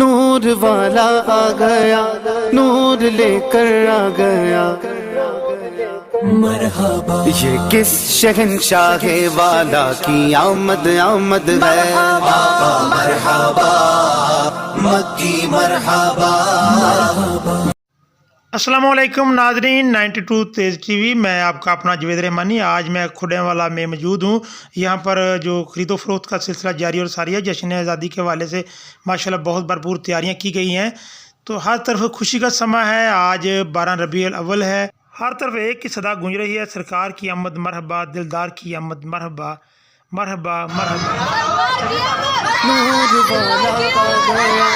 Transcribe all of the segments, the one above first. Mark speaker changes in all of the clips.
Speaker 1: نور والا آ گیا، نور لے کر آ گیا،
Speaker 2: مرحبا
Speaker 1: یہ کس شہنشاہ والا کی آمد آمد ہے۔
Speaker 2: مرحبا مکی مرحبا۔
Speaker 3: السلام علیکم ناظرین، 92 تیز ٹی وی، میں آپ کا اپنا جوید رحمانی۔ آج میں کھڈے والا میں موجود ہوں۔ یہاں پر جو خرید و فروخت کا سلسلہ جاری اور ساری ہے، جشن آزادی کے حوالے سے ماشاءاللہ بہت بھرپور تیاریاں کی گئی ہیں، تو ہر طرف خوشی کا سماں ہے۔ آج 12 ربیع الاول ہے، ہر طرف ایک کی صدا گونج رہی ہے، سرکار کی آمد مرحبا، دلدار کی آمد مرحبا مرحبا مرحبا۔
Speaker 1: نور والا آ گیا،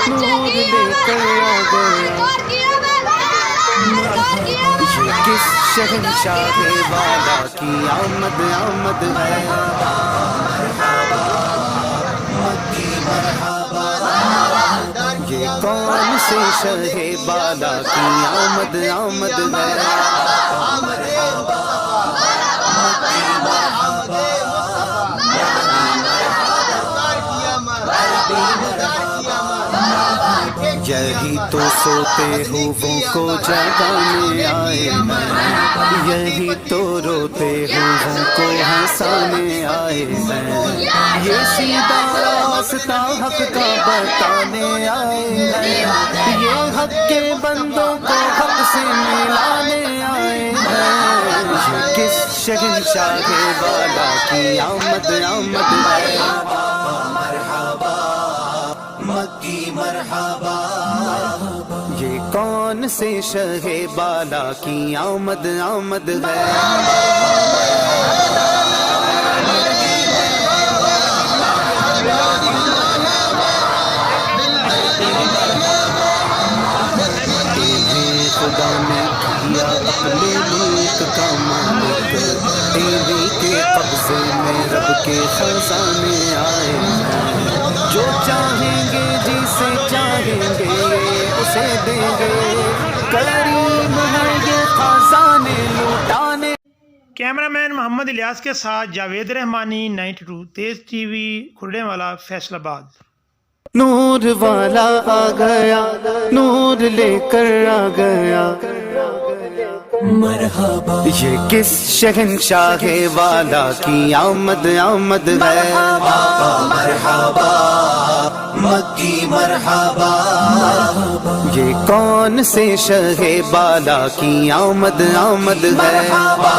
Speaker 1: نور لے کر آ گیا، یہ کس شہنشاہ والا کی آمد آمد ہے۔ یہ کون سے شہ بالا کی آمد آمد ہے۔ یہی تو سوتے ہووں کو جگانے آئے ہیں، یہی تو روتے ہووں کو ہنسانے آئے ہیں، یہ سیدھا راستہ حق کا بتانے آئے ہیں، یہ حق کے بندوں کو حق سے ملانے آئے ہیں۔ یہ کس شہنشاہ والا کی آمد آمد ہے۔
Speaker 2: مکی مرحبا،
Speaker 1: یہ کون سے شہ بالا کی آمد آمد ہے۔ خدا نے کیا اپنے ملک کا مالک، تیری کے قبضے میں رب کے خزانے آئے ہیں، جو چاہیں گے جسے چاہیں گے اسے دیں گے، کریم ہے یہ خزانے لوٹانے۔
Speaker 3: کیمرہ مین محمد الیاس کے ساتھ جاوید رحمانی، 92 تیز ٹی وی، کھڈے والا، فیصل آباد۔
Speaker 1: نور والا آ گیا، نور لے کر آ گیا،
Speaker 2: مرحبا
Speaker 1: یہ کس شہنشاہ والا کی آمد آمد ہے۔
Speaker 2: مرحبا مکی مرحبا،
Speaker 1: یہ کون سے شہ بالا کی آمد آمد ہے۔
Speaker 2: مرحبا